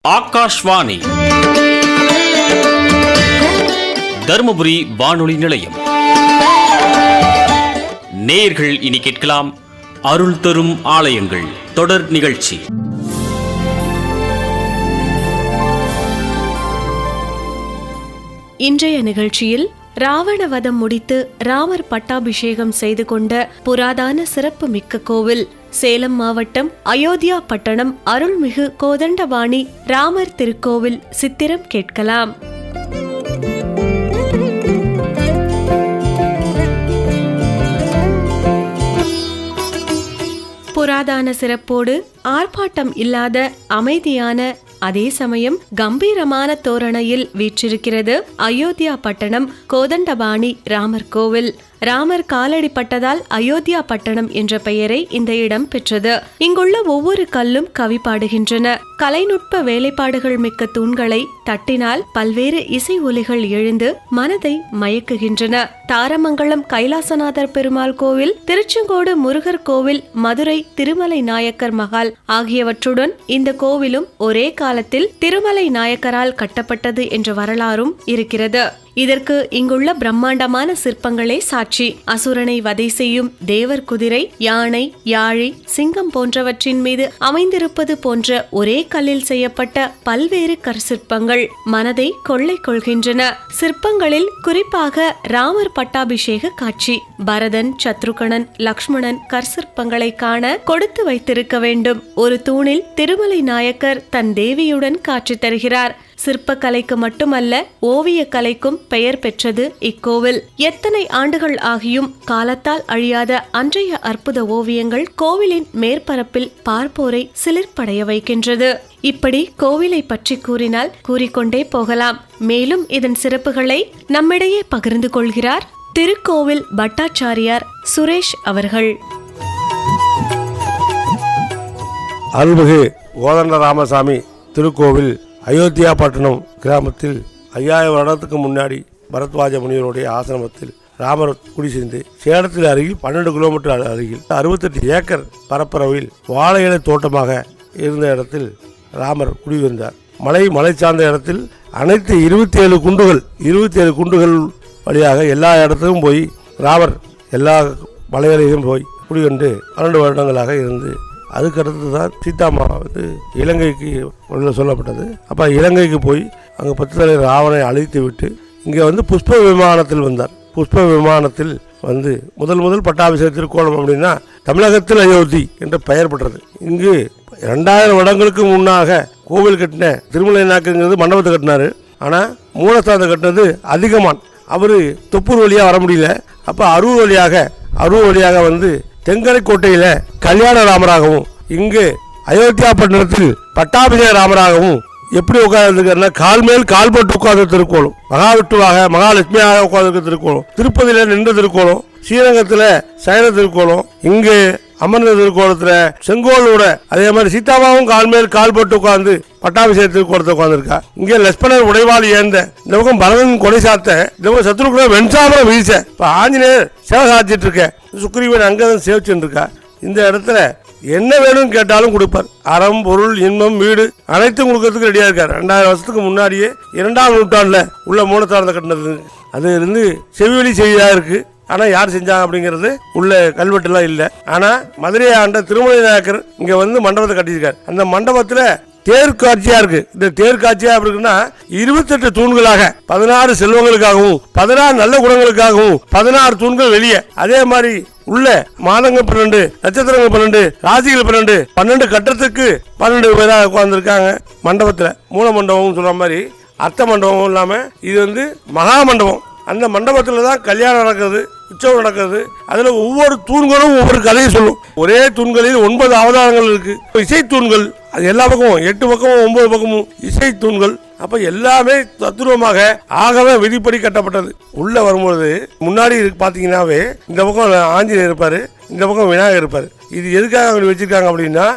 ஆகாஷ்வாணி தருமபுரி வானொலி நிலையம். நேயர்கள் இனி கேட்கலாம் அருள் தரும் ஆலயங்கள் தொடர் நிகழ்ச்சி. இன்றைய நிகழ்ச்சியில் ராவணவதம் முடித்து ராமர் பட்டாபிஷேகம் செய்து கொண்ட புராதான சிறப்பு மிக்க கோவில் சேலம் மாவட்டம் அயோத்தியா பட்டணம் அருள்மிகு கோதண்டபாணி ராமர் திருக்கோவில் சித்திரம் கேட்கலாம். புராதான சிறப்போடு ஆர்ப்பாட்டம் இல்லாத அமைதியான அதே சமயம் கம்பீரமான தோரணையில் வீற்றிருக்கிறது அயோத்தியா பட்டணம் கோதண்டபாணி ராமர் கோவில். ராமர் காலடிப்பட்டதால் அயோத்தியா பட்டணம் என்ற பெயரை இந்த இடம் பெற்றது. இங்குள்ள ஒவ்வொரு கல்லும் கவி பாடுகின்றன. கலைநுட்ப வேலைப்பாடுகள் மிக்க தூண்களை தட்டினால் பல்வேறு இசை ஒலிகள் எழுந்து மனதை மயக்குகின்றன. தாரமங்கலம் கைலாசநாதர் பெருமாள் கோவில், திருச்செங்கோடு முருகர் கோவில், மதுரை திருமலை நாயக்கர் மகால் ஆகியவற்றுடன் இந்த கோவிலும் ஒரே காலத்தில் திருமலை நாயக்கரால் கட்டப்பட்டது என்ற வரலாறும் இருக்கிறது. இதற்கு இங்குள்ள பிரம்மாண்டமான சிற்பங்களே சாட்சி. அசுரனை வதை செய்யும் தேவர் குதிரை, யானை, யாழி, சிங்கம் போன்றவற்றின் மீது அமைந்திருப்பது போன்ற ஒரே கல்லில் செய்யப்பட்ட பல்வேறு கற்சிற்பங்கள் மனதை கொள்ளை கொள்கின்றன. சிற்பங்களில் குறிப்பாக ராமர் பட்டாபிஷேக காட்சி, பரதன், சத்ருகணன், லக்ஷ்மணன் கற்சிற்பங்களை காண கொடுத்து வைத்திருக்க வேண்டும். ஒரு தூணில் திருமலை நாயக்கர் தன் தேவியுடன் காட்சி தருகிறார். சிற்பக்கலைக்கு மட்டுமல்ல, ஓவிய கலைக்கும் பெயர் பெற்றது இக்கோவில். எத்தனை ஆண்டுகள் ஆகியும் காலத்தால் அழியாத அன்றைய அற்புத ஓவியங்கள் கோவிலின் மேற்பரப்பில் பார்ப்போரை சிலிர்ப்படைய வைக்கின்றது. இப்படி கோவிலை பற்றி கூறினால் கூறிக்கொண்டே போகலாம். மேலும் இதன் சிறப்புகளை நம்மிடையே பகிர்ந்து கொள்கிறார் திருக்கோவில் பட்டாச்சாரியார் சுரேஷ் அவர்கள். அருள்மிகு கோதண்ட ராமசாமி திருக்கோவில் அயோத்தியா பட்டணம் கிராமத்தில் 5000 வருடத்துக்கு முன்னாடி பரத்வாஜ முனிவருடைய ஆசிரமத்தில் ராமர் குடி சேர்ந்து சேலத்தில் அருகில் 12 கிலோமீட்டர் அருகில் 68 ஏக்கர் பரப்பளவில் வாழை இலை தோட்டமாக இருந்த இடத்தில் ராமர் குடியிருந்தார். மலை சார்ந்த இடத்தில் அனைத்து 27 குண்டுகள் வழியாக எல்லா இடத்துக்கும் போய் ராமர் எல்லா மலைகளையும் போய் குடிகொண்டு 12 வருடங்களாக இருந்து அதுக்கடுத்து தான் சீதாமா இலங்கைக்கு சொல்லப்பட்டது. அப்போ இலங்கைக்கு போய் அங்கே 10 தலை ராவனை அழித்து விட்டு இங்கே புஷ்ப விமானத்தில் வந்தார். புஷ்ப விமானத்தில் முதல் பட்டாபிஷேக திருக்கோலம் அப்படின்னா தமிழகத்தில் அயோத்தி என்ற பெயர் பெற்றது. இங்கு 2000 வருடங்களுக்கு முன்னாக கோவில் கட்டின திருமலை நாயக்கருங்கிறது மண்டபத்தை கட்டினார். ஆனால் மூலஸ்தானத்தை கட்டினது அதிகமான். அவர் தொப்பூர் வழியாக வர முடியல. அப்போ அரூர் வழியாக தெங்கரை கோட்டையில கல்யாண ராமராகவும் இங்கு அயோத்தியா பட்டணத்தில் பட்டாபிஷேக ராமராகவும் எப்படி உட்கார்ந்துருக்காருன்னா கால் மேல் கால் போட்டு உட்கார்ந்த திருக்கோலம், மகாலட்சுமியாக உட்கார்ந்து திருக்கோலம், திருப்பதியில நின்ற திருக்கோலம், ஸ்ரீரங்கத்துல சயன திருக்கோலம், இங்கு அமர்ந்த திருக்கோலத்துல செங்கோலோட அதே மாதிரி சீதாமாவும் கால் மேல் கால் போட்டு உட்கார்ந்து பட்டாபிஷேக திருக்கோலத்தை உட்கார்ந்துருக்கா. இங்கே லட்சுமணர் உடைவாளி ஏந்த, இந்த பக்கம் பரதன் கொடை சாத்த, இந்த பக்கம் சத்ருகுண வெண்சாமரம் வீச, இப்ப ஆஞ்சநேயர் சேவை சாத்திட்டு இருக்க, சுக்ரீவன் அங்கதான் சேவிச்சுட்டு இருக்கா. இந்த இடத்துல என்ன வேணும்னு கேட்டாலும் கொடுப்பார். அறம், பொருள், இன்பம், வீடு அனைத்தும் கொடுக்கறதுக்கு ரெடியா இருக்கார். 2000 வருஷத்துக்கு முன்னாடியே 2ஆம் நூற்றாண்டுல உள்ள மூலத்தாரத்தை கட்டினது. அது இருந்து செவிவெளி செய்தியா இருக்கு. ஆனா யார் செஞ்சாங்க அப்படிங்கிறது உள்ள கல்வெட்டுலாம் இல்லை. ஆனா மதுரையை ஆண்ட திருமலை நாயக்கர் இங்க மண்டபத்தை கட்டியிருக்காரு. அந்த மண்டபத்துல தேர்காட்சியா இருக்கு. இந்த தேர்காட்சியா இருக்குன்னா 28 தூண்களாக 16 செல்வங்களுக்காகவும் 16 நல்ல குணங்களுக்காகவும் 16 தூண்கள் வெளியே, அதே மாதிரி உள்ள மாதங்கள் 12, நட்சத்திரங்கள் 12, ராசிகள் 12 கட்டத்துக்கு 12 பேராக உட்கார்ந்துருக்காங்க மண்டபத்துல. மூல மண்டபம் சொல்ற மாதிரி அர்த்த மண்டபம் இல்லாம இது மகா மண்டபம். அந்த மண்டபத்துல தான் கல்யாணம் நடக்குது, உற்சவம் நடக்குது. அதுல ஒவ்வொரு தூண்களும் ஒவ்வொரு கதையை சொல்லும். ஒரே தூண்களில் 9 அவதாரங்கள் இருக்கு. இசை தூண்கள் அது எல்லா பக்கமும் 8 பக்கமும் 9 பக்கமும் இசை தூண்கள். அப்ப எல்லாமே தத்துவமாக ஆகவே விதிப்படி கட்டப்பட்டது. உள்ள வரும்போது முன்னாடி பாத்தீங்கன்னாவே இந்த பக்கம் ஆஞ்சநேயர் இருப்பாரு, இந்த பக்கம் விநாயகர் இருப்பாரு. இது எதுக்காக வச்சிருக்காங்க அப்படின்னா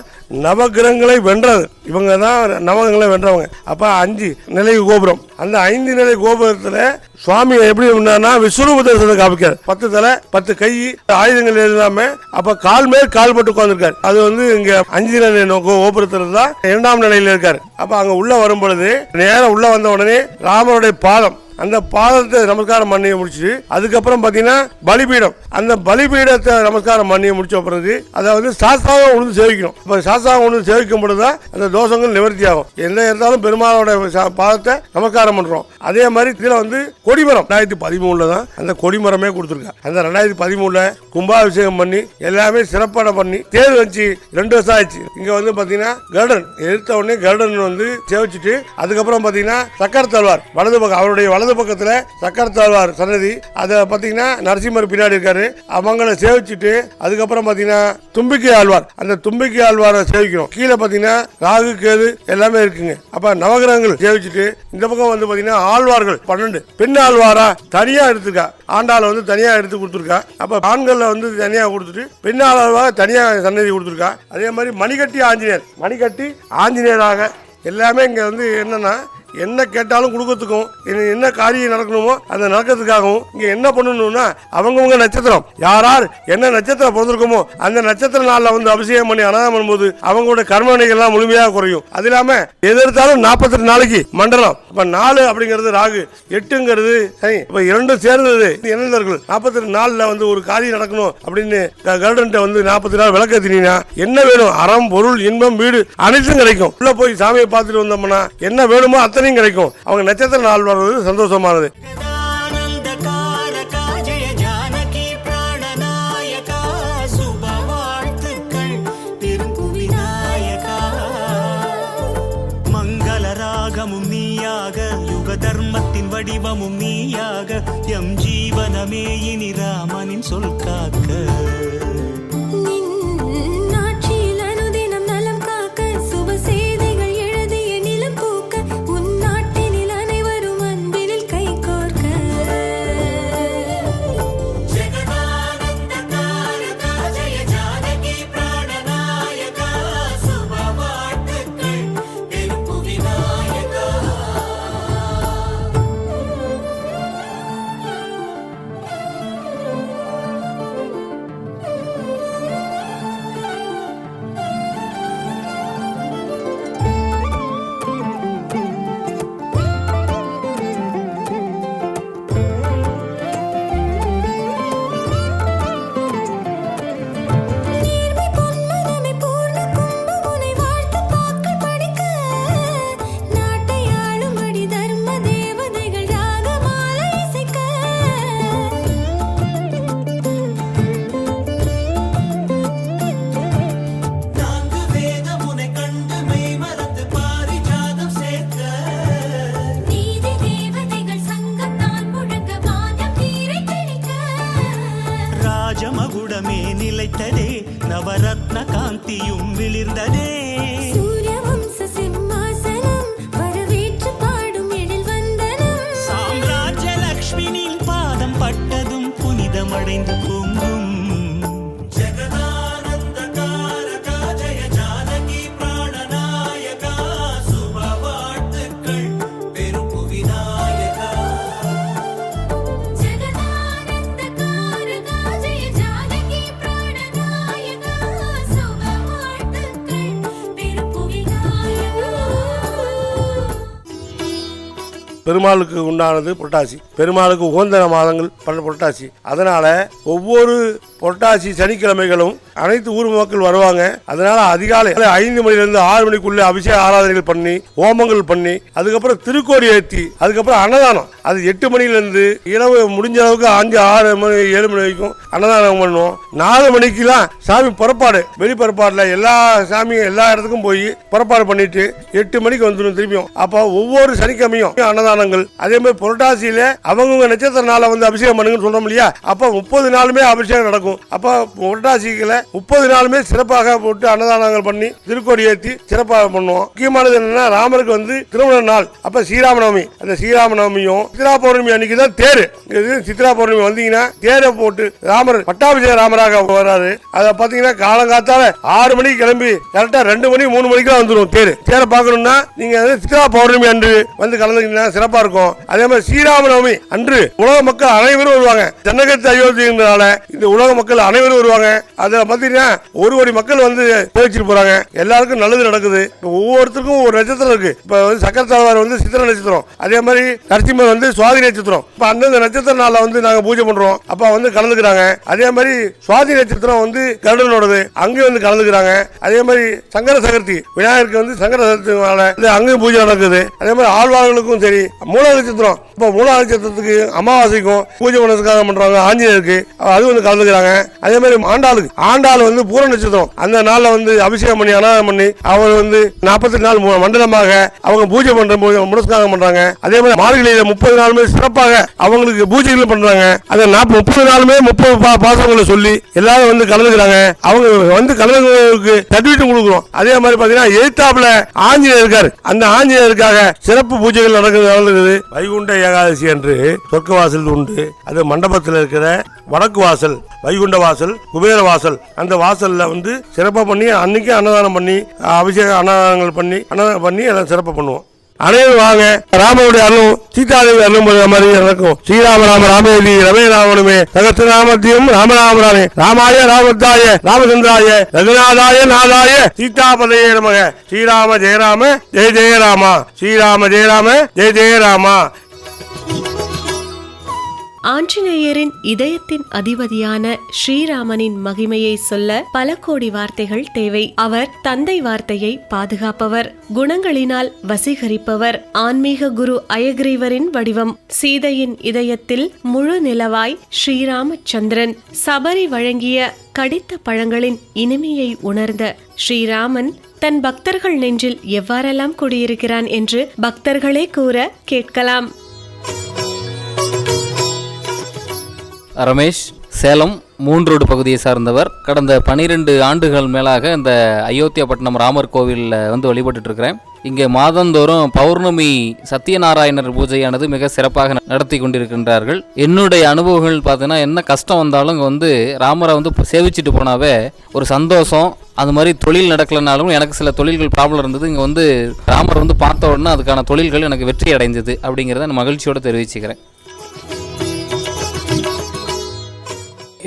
நவகிரகங்களை வென்றது. இவங்க தான் நவகிரகங்களை வென்றவங்க. அப்ப 5 நிலை கோபுரம். அந்த 5 நிலை கோபுரத்துல சுவாமி எப்படி இருந்தாருன்னா விஸ்வரூப தரிசனத்தை காமிக்காரு. 10 தலை 10 கை ஆயுதங்கள் இல்லாம அப்ப கால் மேல் கால் போட்டு உட்கார்ந்துருக்காரு. அது வந்து இங்க 5 நிலை கோபுரத்துல தான் 2ஆம் நிலையில இருக்காரு. அப்ப அங்க உள்ள வரும் பொழுது நேரம் உள்ள வந்த உடனே ராமருடைய பாதம், அந்த பாதத்தை நமஸ்காரம் பண்ணி முடிச்சு அதுக்கப்புறம் பாத்தீங்கன்னா பலிபீடம், அந்த பலிபீடத்தை நமஸ்காரம் பண்ணி முடிச்ச பிறகு அதாவது சாஸ்தாகம் உணர்ந்து சேவிக்கணும். இப்ப சாஸ்தாகம் உணர்ந்து சேவிக்கும் பொழுதுதான் அந்த தோஷங்கள் நிவர்த்தி ஆகும். எந்த இருந்தாலும் பெருமாளோட பாதத்தை நமஸ்காரம் பண்றோம். அதே மாதிரி இதுல வந்து கொடிமரம் 2013 தான் அந்த கொடிமரமே கொடுத்துருக்காங்க. அந்த 2013 கும்பாபிஷேகம் பண்ணி எல்லாமே சிறப்பான பண்ணி தேர் வச்சு 2 வருஷம் ஆயிடுச்சு. இங்க வந்து பாத்தீங்கன்னா கருடன் எடுத்த உடனே கருடன் வந்து சேவிச்சுட்டு அதுக்கப்புறம் பாத்தீங்கன்னா சக்கர தல்வார் வலது பக்கம், அவருடைய வலது பக்கத்துல சக்கரத்தாழ்வார் சன்னதி, அதை பாத்தீங்கன்னா நரசிம்மர் பின்னாடி இருக்காரு. அவங்களை சேவிச்சுட்டு அதுக்கப்புறம் பாத்தீங்கன்னா தும்பிக்கை ஆழ்வார், அந்த தும்பிக்கை ஆழ்வாரை சேவிக்கிறோம். கீழே பாத்தீங்கன்னா ராகு கேது எல்லாமே இருக்குங்க. அப்ப நவகிரகங்கள் சேவிச்சுட்டு இந்த பக்கம் வந்து பாத்தீங்கன்னா ஆழ்வார்கள் 12 பெண் ஆழ்வாரா தனியா எடுத்துக்கா, ஆண்டாள் வந்து தனியா எடுத்து கொடுத்துருக்கா. அப்ப ஆண்கள்ல வந்து தனியா கொடுத்துட்டு பெண் ஆழ்வாரா தனியா சன்னதி கொடுத்துருக்கா. அதே மாதிரி மணிகட்டி ஆஞ்சநேயர், மணிகட்டி ஆஞ்சநேயராக எல்லாமே இங்க வந்து என்னன்னா என்ன கேட்டாலும் கொடுக்கறதுக்கும் என்ன காரியம் நடக்கணுமோ அந்த நடக்கிறதுக்காகவும் இங்க என்ன பண்ணணும்னா அவங்கவுங்க நட்சத்திரம் யார் என்ன நட்சத்திரம் பிறந்திருக்குமோ அந்த நட்சத்திர நாள்ல வந்து அபிஷேகம் பண்ணி அனாதம் பண்ணும்போது அவங்களோட கர்மவினைகள்லாம் முழுமையாக குறையும். அது இல்லாம எதிர்த்தாலும் 42 நாளைக்கு மண்டலம். இப்ப 4 அப்படிங்கிறது ராகு, 8ங்கிறது சனி. இப்ப 2 சேர்ந்தது இணைந்தவர்கள் 42 நாள்ல வந்து ஒரு காரியம் நடக்கணும் அப்படின்னு கருடன் வந்து 40 நாள் விளக்கத்தினா என்ன வேணும், அறம் பொருள் இன்பம் வீடு அனைத்தும் கிடைக்கும். உள்ள போய் சாமியை பார்த்துட்டு வந்தோம்னா என்ன வேணுமோ அத்தனை கிடைக்கும். அவங்க நட்சத்திர நாள் வர்றது சந்தோஷமானது. மங்களராகமும் நீயாக யுக தர்மத்தின் வடிவமும் நீயாக எம் ஜீவனமே இனி ராமனின் சொல் காக்க. ராஜமகுடமே நிலைத்ததே, நவரத்ன காந்தியும் விளிர்ந்ததே. சூரியவம்ச சிம்மாசனம் வரவேற்று பாடும் எழில் வந்தனம். சாம்ராஜ்ய லக்ஷ்மியின் பாதம் பட்டதும் புனிதமடைந்து பொங்கும். பெருமாளுக்கு உண்டானது புரட்டாசி, பெருமாளுக்கு உகந்த மாதங்கள் புரட்டாசி. அதனால ஒவ்வொரு புரட்டாசி சனிக்கிழமைகளும் அனைத்து ஊர் மக்கள் வருவாங்க. அதனால அதிகாலை 5 மணிலிருந்து 6 மணிக்குள்ள அபிஷேக ஆராதனைகள் பண்ணி ஹோமங்கள் பண்ணி அதுக்கப்புறம் திருக்கோடி ஏற்றி அதுக்கப்புறம் அன்னதானம். அது 8 மணிலிருந்து இரவு முடிஞ்ச அளவுக்கு 5, 6 மணி 7 மணி வரைக்கும் அன்னதானம் பண்ணுவோம். 4 மணிக்கெல்லாம் சாமி புறப்பாடு, வெளி புறப்பாடுல எல்லா சாமியும் எல்லா இடத்துக்கும் போய் புறப்பாடு பண்ணிட்டு 8 மணிக்கு வந்துடும் திரும்பியும். அப்போ ஒவ்வொரு சனிக்கிழமையும் அன்னதானங்கள். அதே மாதிரி புரட்டாசியில அவங்கவுங்க நட்சத்திர நாளை வந்து அபிஷேகம் பண்ணுங்கன்னு சொல்றோம் இல்லையா, அப்போ 30 நாளுமே அபிஷேகம் நடக்கும். நடக்கும். அப்போ புரட்டாசிகளை 30 நாளுமே சிறப்பாக போட்டு அன்னதானங்கள் பண்ணி திருக்கோடி ஏற்றி சிறப்பாக பண்ணுவோம். முக்கியமானது என்னன்னா ராமருக்கு வந்து திருமண நாள். அப்ப ஸ்ரீராமநவமி, அந்த ஸ்ரீராமநவமியும் சித்ரா பௌர்ணமி அன்னைக்கு தான் தேர். சித்ரா பௌர்ணமி வந்தீங்கன்னா தேரை போட்டு ராமர் பட்டாபிஷேக ராமராக வர்றாரு. அதை பார்த்தீங்கன்னா காலங்காத்தால 6 மணிக்கு கிளம்பி கரெக்டா 2 மணி 3 மணிக்கு வந்துடும் தேரை பார்க்கணும்னா நீங்க சித்ரா பௌர்ணமி அன்று வந்து கலந்துக்கிட்டீங்கன்னா சிறப்பா இருக்கும். அதே மாதிரி ஸ்ரீராமநவமி அன்று உலக மக்கள் அனைவரும் வருவாங்க. ஜனகத்து அயோத்தினால இந்த உலக மக்கள் அனைவரும் வருவாங்க. அதில் பார்த்தீங்கன்னா 1 கோடி மக்கள் வந்து பேசிட்டு போறாங்க. எல்லாருக்கும் நல்லது நடக்குது. ஒவ்வொருத்தருக்கும் ஒரு நட்சத்திரம் இருக்கு. இப்ப சக்கர தாழ்வார் வந்து சித்திர நட்சத்திரம், அதே மாதிரி நரசிம்மர் வந்து சுவாதி நட்சத்திரம். இப்ப அந்தந்த நட்சத்திர நாள வந்து நாங்க பூஜை பண்றோம். அப்ப வந்து கலந்துக்கிறாங்க. அதே மாதிரி சுவாதி நட்சத்திரம் வந்து கருடனோடது, அங்கே வந்து கலந்துக்கிறாங்க. அதே மாதிரி சங்கர சதுர்த்தி விநாயகருக்கு வந்து சங்கர சதுர்த்தி அங்கேயும் பூஜை நடக்குது. அதே மாதிரி ஆழ்வார்களுக்கும் சரி மூல நட்சத்திரம், இப்போ மூல நட்சத்திரத்துக்கு அமாவாசைக்கும் பூஜை பண்ணதுக்காக பண்றாங்க. ஆஞ்சநேயருக்கு அது வந்து கலந்துக்கிறாங்க. அதே மாதிரி ஆண்டாள் வந்து பூர நட்சத்திரம், அந்த நாள்ல வந்து அபிஷேகம் பண்ணி அனாதம் பண்ணி அவர் வந்து 48 நாள் மண்டலமாக அவங்க பூஜை பண்ற முடஸ்காரம் பண்றாங்க. அதே மாதிரி மார்கழியில 30 நாளுமே சிறப்பாக அவங்களுக்கு பூஜைகள் பண்றாங்க. அதை 30 நாளுமே 30 பாசங்களை சொல்லி எல்லாரும் வந்து கலந்துக்கிறாங்க. அவங்க வந்து கலந்துக்கு சர்டிபிகேட் கொடுக்குறோம். அதே மாதிரி பாத்தீங்கன்னா எய்தாப்ல ஆஞ்சநேயர் இருக்காரு. அந்த ஆஞ்சநேயருக்காக சிறப்பு பூஜைகள் நடக்குது. வைகுண்ட ஏகாதசி அன்று சொர்க்க வாசல் உண்டு. அது மண்டபத்தில் இருக்கிற வடக்கு வாசல், வைகுண்ட வாசல், குபேர வாசல், அந்த வாசல்ல வந்து சிறப்பாக பண்ணி அன்னைக்கு அன்னதானம் பண்ணி அபிஷேக அன்னதானங்கள் பண்ணி எல்லாம் சிறப்பாக பண்ணுவோம். அனைவரும் வாங்க. ராமனுடைய அருளும் சீதாதேவி அருளும் மாதிரி நடக்கும். ஸ்ரீராம ராம ராமேதி ரமே ராமனுமே சகஸ்ரநாமத்தியும் ராமராமராமே ராமாய ராமத்தாய ராமச்சந்திராய ரகுநாதாய நாதாய சீதாபதயே நமக. ஸ்ரீராம ஜெயராம ஜெய ஜெய ராமா. ஸ்ரீராம ஜெயராம ஜெய ஜெய ராமா. ஆஞ்சநேயரின் இதயத்தின் அதிபதியான ஸ்ரீராமனின் மகிமையை சொல்ல பல கோடி வார்த்தைகள் தேவை. அவர் தந்தை வார்த்தையை பாதுகாப்பவர், குணங்களினால் வசீகரிப்பவர், ஆன்மீக குரு அயக்ரீவரின் வடிவம், சீதையின் இதயத்தில் முழு நிலவாய் ஸ்ரீராமச்சந்திரன், சபரி வழங்கிய கடித்த பழங்களின் இனிமையை உணர்ந்த ஸ்ரீராமன் தன் பக்தர்கள் நெஞ்சில் எவ்வாறெல்லாம் குடியிருக்கிறான் என்று பக்தர்களே கூற கேட்கலாம். ரமேஷ், சேலம் 3 ரோடு பகுதியை சார்ந்தவர். கடந்த 12 ஆண்டுகள் மேலாக இந்த அயோத்தியாபட்டினம் ராமர் கோவிலில் வந்து வழிபட்டு இருக்கிறேன். இங்கே மாதந்தோறும் பௌர்ணமி சத்யநாராயணர் பூஜையானது மிக சிறப்பாக நடத்தி கொண்டிருக்கின்றார்கள். என்னுடைய அனுபவங்கள் பார்த்தீங்கன்னா, என்ன கஷ்டம் வந்தாலும் இங்கே வந்து ராமரை வந்து சேவிச்சுட்டு போனாவே ஒரு சந்தோஷம். அது மாதிரி தொழில் நடக்கலைனாலும் எனக்கு சில தொழில்கள் ப்ராப்ளம் இருந்தது. இங்கே வந்து ராமர் வந்து பார்த்த உடனே அதுக்கான தொழில்கள் எனக்கு வெற்றி அடைந்தது அப்படிங்கிறத நான் மகிழ்ச்சியோடு தெரிவிச்சுக்கிறேன்.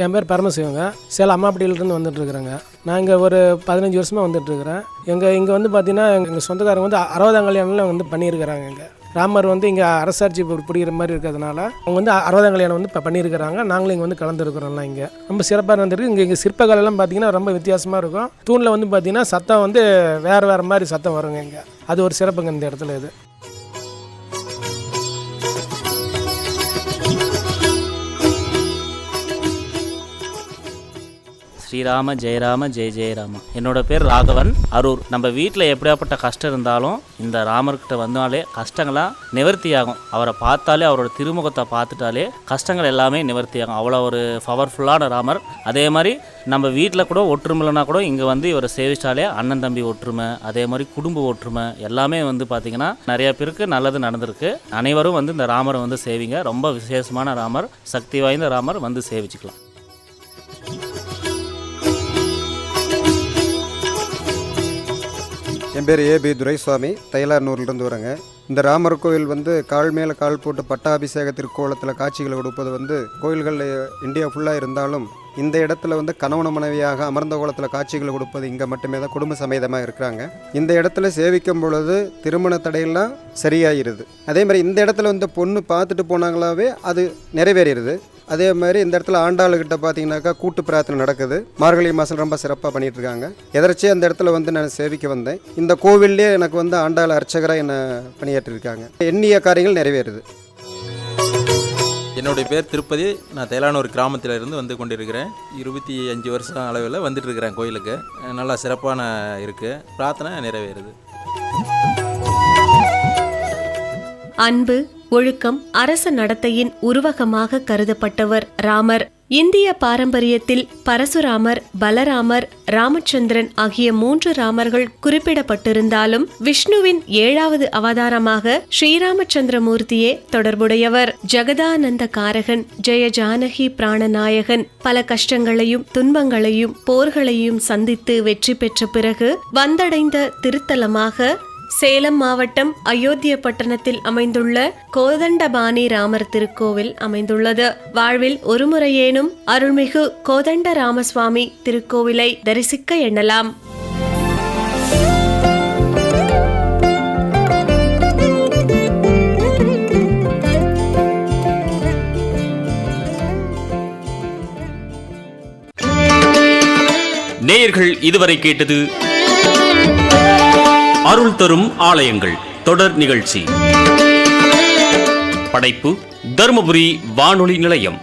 என் பேர் பரமசிவங்க. சேலம் அம்மாப்பட்டியிலிருந்து வந்துட்டுருக்குறேங்க. நான் இங்கே ஒரு 15 வருஷமாக வந்துட்டுருக்கிறேன். இங்கே வந்து பார்த்தீங்கன்னா எங்கள் சொந்தக்காரங்க வந்து 60ஆம் கல்யாணம்லாம் வந்து பண்ணியிருக்கிறாங்க. இங்கே ராமர் வந்து இங்கே அரசாட்சி பிடிக்கிற மாதிரி இருக்கிறதுனால அவங்க வந்து 60ஆம் கல்யாணம் வந்து இப்போ பண்ணியிருக்கிறாங்க. நாங்களும் இங்கே வந்து கலந்துருக்குறோம்லாம். இங்கே ரொம்ப சிறப்பாக இருந்திருக்கு. இங்கே சிற்பக்கலைலாம் பார்த்தீங்கன்னா ரொம்ப வித்தியாசமாக இருக்கும். தூணில் வந்து பார்த்தீங்கன்னா சத்தம் வந்து வேறு மாதிரி சத்தம் வருங்க. இங்கே அது ஒரு சிறப்புங்க இந்த இடத்துல. இது ஸ்ரீராம ஜெயராம ஜெய ஜெயராமா. என்னோட பேர் ராகவன், அரூர். நம்ம வீட்டில் எப்படியாப்பட்ட கஷ்டம் இருந்தாலும் இந்த ராமர்கிட்ட வந்தாலே கஷ்டங்களாம் நிவர்த்தி ஆகும். அவரை பார்த்தாலே, அவரோட திருமுகத்தை பார்த்துட்டாலே கஷ்டங்கள் எல்லாமே நிவர்த்தி ஆகும். அவ்வளோ ஒரு பவர்ஃபுல்லான ராமர். அதே மாதிரி நம்ம வீட்டில் கூட ஒற்றுமைனா கூட இங்கே வந்து இவரை சேவிச்சாலே அண்ணன் தம்பி ஒற்றுமை, அதே மாதிரி குடும்ப ஒற்றுமை எல்லாமே வந்து பார்த்திங்கன்னா நிறைய பேருக்கு நல்லது நடந்திருக்கு. அனைவரும் வந்து இந்த ராமரை வந்து சேவிங்க. ரொம்ப விசேஷமான ராமர், சக்தி வாய்ந்த ராமர், வந்து சேவிச்சுக்கலாம். என் பேர் ஏபி துரைசுவாமி, தைலார்னூர்லேருந்து வரேங்க. இந்த ராமர் கோயில் வந்து கால் மேலே கால் போட்டு பட்டாபிஷேக திருக்கோலத்தில் காட்சிகளை கொடுப்பது வந்து கோயில்களில் இந்தியா ஃபுல்லாக இருந்தாலும் இந்த இடத்துல வந்து கணவன மனைவியாக அமர்ந்த கோலத்தில் காட்சிகளை கொடுப்பது இங்கே மட்டுமே தான் குடும்ப சமேதமாக இருக்கிறாங்க. இந்த இடத்துல சேவிக்கும் பொழுது திருமண தடையெல்லாம் சரியாயிருது. அதே மாதிரி இந்த இடத்துல வந்து பொண்ணு பார்த்துட்டு போனாங்களாவே அது நிறைவேறிடுது. அதே மாதிரி இந்த இடத்துல ஆண்டாளுக்கிட்ட பார்த்தீங்கன்னாக்கா கூட்டு பிரார்த்தனை நடக்குது. மார்கழி மாதம் ரொம்ப சிறப்பாக பண்ணிகிட்டு இருக்காங்க. எதர்ச்சியாக அந்த இடத்துல வந்து நான் சேவிக்க வந்தேன். இந்த கோவில்லே எனக்கு வந்து ஆண்டாள் அர்ச்சகராக என்னை பணியாற்றிருக்காங்க. எண்ணிய காரியங்கள் நிறைவேறுது. என்னுடைய பேர் திருப்பதி. நான் தைலானூர் கிராமத்தில் இருந்து வந்து கொண்டிருக்கிறேன். 25 வருஷம் அளவில் வந்துட்டு இருக்கிறேன் கோயிலுக்கு. நல்லா சிறப்பான இருக்குது. பிரார்த்தனை நிறைவேறுது. அன்பு, ஒழுக்கம், அரச நடத்தையின் உருவகமாக கருதப்பட்டவர் ராமர். இந்திய பாரம்பரியத்தில் பரசுராமர், பலராமர், ராமச்சந்திரன் ஆகிய 3 ராமர்கள் குறிப்பிடப்பட்டிருந்தாலும் விஷ்ணுவின் 7வது அவதாரமாக ஸ்ரீராமச்சந்திரமூர்த்தியே தொடர்புடையவர். ஜெகதானந்த காரகன், ஜெய ஜானகி பிராணநாயகன் பல கஷ்டங்களையும் துன்பங்களையும் போர்களையும் சந்தித்து வெற்றி பெற்ற பிறகு வந்தடைந்த திருத்தலமாக சேலம் மாவட்டம் அயோத்தியா பட்டணத்தில் அமைந்துள்ள கோதண்டபாணி ராமர் திருக்கோவில் அமைந்துள்ளது. வாழ்வில் ஒருமுறையேனும் அருள்மிகு கோதண்ட ராமசுவாமி திருக்கோவிலை தரிசிக்க எண்ணலாம். நேயர்கள் இதுவரை கேட்டது அருள் தரும் ஆலயங்கள் தொடர் நிகழ்ச்சி. படைப்பு தருமபுரி வானொலி நிலையம்.